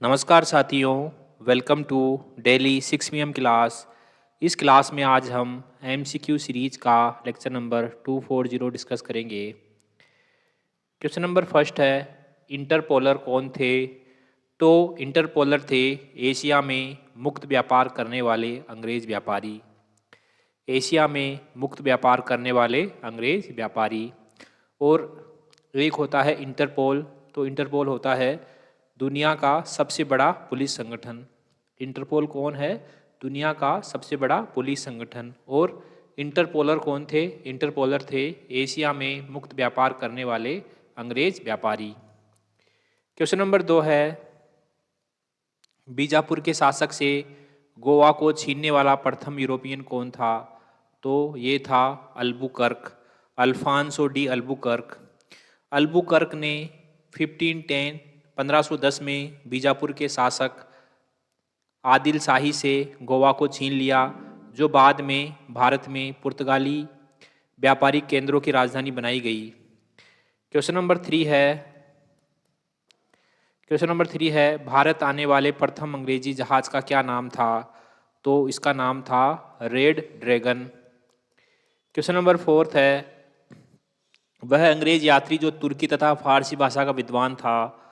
नमस्कार साथियों, welcome to daily 6 PM class. इस क्लास में आज हम MCQ सीरीज का लेक्चर नंबर 240 डिस्कस करेंगे। क्वेश्चन नंबर फर्स्ट है, इंटरपोलर कौन थे? तो इंटरपोलर थे एशिया में मुक्त व्यापार करने वाले अंग्रेज व्यापारी। एशिया में मुक्त व्यापार करने वाले अंग्रेज व्यापारी। और एक होता है इंटरपोल। तो इंटरपोल होता है दुनिया का सबसे बड़ा पुलिस संगठन। इंटरपोल कौन है? दुनिया का सबसे बड़ा पुलिस संगठन। और इंटरपोलर कौन थे? इंटरपोलर थे एशिया में मुक्त व्यापार करने वाले अंग्रेज व्यापारी। क्वेश्चन नंबर 2 है, बीजापुर के शासक से गोवा को छीनने वाला प्रथम यूरोपियन कौन था? तो ये था Albuquerque, Alfonso de Albuquerque. Albuquerque ने 1510 में बीजापुर के शासक आदिल शाही से गोवा को छीन लिया, जो बाद में भारत में पुर्तगाली व्यापारिक केंद्रों की राजधानी बनाई गई। क्वेश्चन नंबर 3 है, भारत आने वाले प्रथम अंग्रेजी जहाज का क्या नाम था? तो इसका नाम था रेड ड्रैगन। क्वेश्चन नंबर 4 है, वह अंग्रेज यात्री जो तुर्की तथा फारसी भाषा का विद्वान था?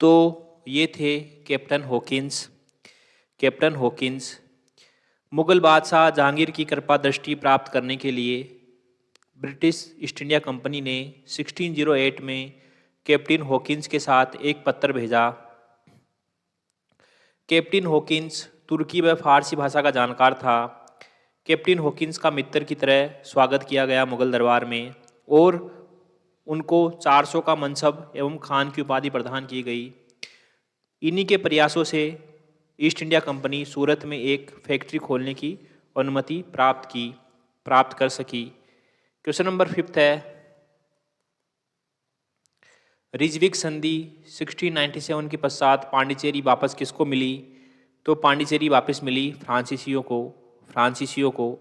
तो ये थे captain Hawkins. Captain Hawkins. Mughal बादशाह जहांगीर की कृपा दृष्टि प्राप्त करने के लिए ब्रिटिश ईस्ट इंडिया कंपनी ने 1608 में कैप्टन हॉकिंस के साथ एक पत्र भेजा। कैप्टन हॉकिंस तुर्की व फारसी भाषा का जानकार था। कैप्टन हॉकिंस का मित्र की तरह स्वागत किया गया मुगल दरबार में और उनको 400 का मनसब एवं खान की उपाधि प्रदान की गई। इन्हीं के प्रयासों से ईस्ट इंडिया कंपनी सूरत में एक फैक्ट्री खोलने की अनुमति प्राप्त कर सकी। क्वेश्चन नंबर 5 है, रिजविक संधि 1697 के पश्चात पांडिचेरी वापस किसको मिली? तो पांडिचेरी वापस मिली फ्रांसीसियों को।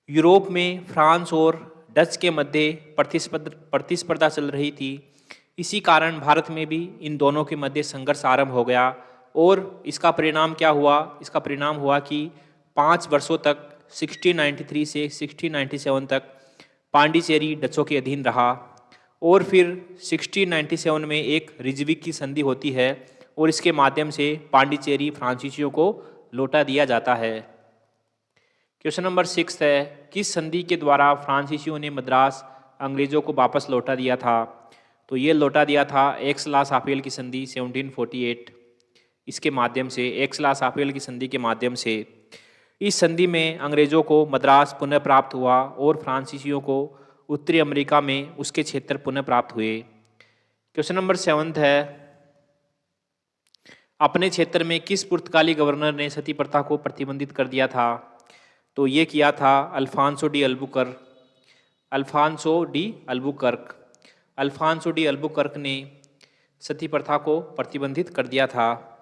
यूरोप में फ्रांस और डच के मध्य प्रतिस्पर्धा चल रही थी। इसी कारण भारत में भी इन दोनों के मध्य संघर्ष आरंभ हो गया और इसका परिणाम क्या हुआ? इसका परिणाम हुआ कि 5 वर्षों तक 1693 से 1697 तक पांडिचेरी डचों के अधीन रहा और फिर 1697 में एक रिजविक की संधि होती है और इसके माध्यम से पांडिचेरी फ्रांसीसियों को लौटा दिया जाता है। क्वेश्चन नंबर 6 है, किस संधि के द्वारा फ्रांसीसियों ने मद्रास अंग्रेजों को वापस लौटा दिया था? तो ये लौटा दिया था एक्स-ला-सापेल की संधि 1748। इसके माध्यम से एक्स-ला-सापेल की संधि के माध्यम से इस संधि में अंग्रेजों को मद्रास पुनः प्राप्त हुआ और फ्रांसीसियों को उत्तरी अमेरिका में उसके क्षेत्र पुनः प्राप्त हुए। क्वेश्चन नंबर 7 है, अपने क्षेत्र में किस पुर्तगाली गवर्नर ने सती प्रथा को प्रतिबंधित कर दिया था? तो ये किया था अल्फांसो डी अल्बुकर्क ने सती प्रथा को प्रतिबंधित कर दिया था।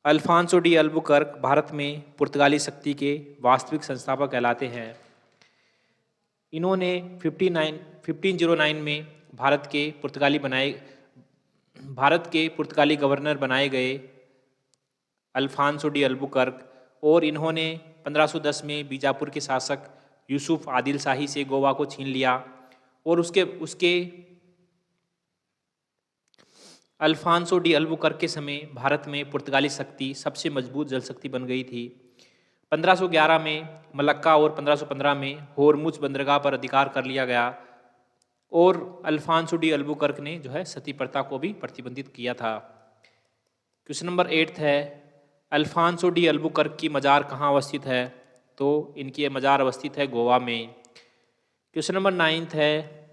अल्फांसो डी अल्बुकर्क भारत में पुर्तगाली शक्ति के वास्तविक संस्थापक कहलाते हैं। इन्होंने 1509 में भारत के पुर्तगाली गवर्नर बनाए गए अल्फांसो डी अल्बुकर्क, और इन्होंने 1510 में बीजापुर के शासक यूसुफ आदिल शाही से गोवा को छीन लिया और उसके अल्फांसो डी अल्बुकर्क के समय भारत में पुर्तगाली शक्ति सबसे मजबूत जल शक्ति बन गई थी। 1511 में मलक्का और 1515 में होरमुज बंदरगाह पर अधिकार कर लिया गया और अल्फांसो डी अल्बुकर्क ने जो है सती प्रथा को भी प्रतिबंधित किया था। क्वेश्चन नंबर 8 है, अल्फांसो डी अल्बुकर्क की मज़ार कहाँ अवस्थित है? तो इनकी मज़ार अवस्थित है गोवा में। क्वेश्चन नंबर 9 है,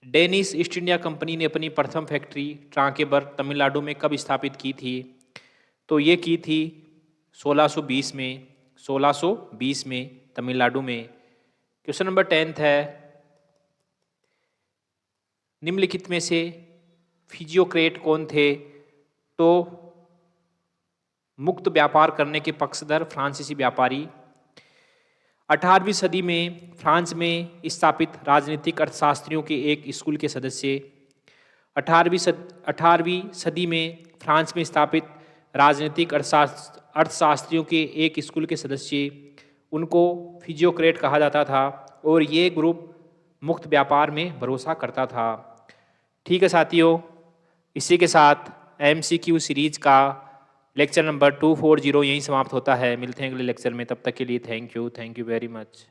डेनिश ईस्ट इंडिया कंपनी ने अपनी प्रथम फैक्ट्री ट्रांकेबर तमिलनाडु में कब स्थापित की थी? तो ये की थी 1620 में तमिलनाडु में। क्वेश्चन नंबर 10 है, निम्नलिखित में से फिजियोक्रेट कौन थे? तो मुक्त व्यापार करने के पक्षधर फ्रांसीसी व्यापारी। 18वीं सदी में फ्रांस में स्थापित राजनीतिक अर्थशास्त्रियों के एक स्कूल के सदस्य। 18वीं सदी में फ्रांस में स्थापित राजनीतिक अर्थशास्त्रियों के एक स्कूल के सदस्य, उनको फिजियोक्रेट कहा जाता था और ये ग्रुप मुक्त व्यापार में भरोसा करता था। ठीक है साथियों, इसी के साथ MCQ सीरीज का लेक्चर नंबर 240 यहीं समाप्त होता है। मिलते हैं अगले लेक्चर में, तब तक के लिए थैंक यू वेरी मच।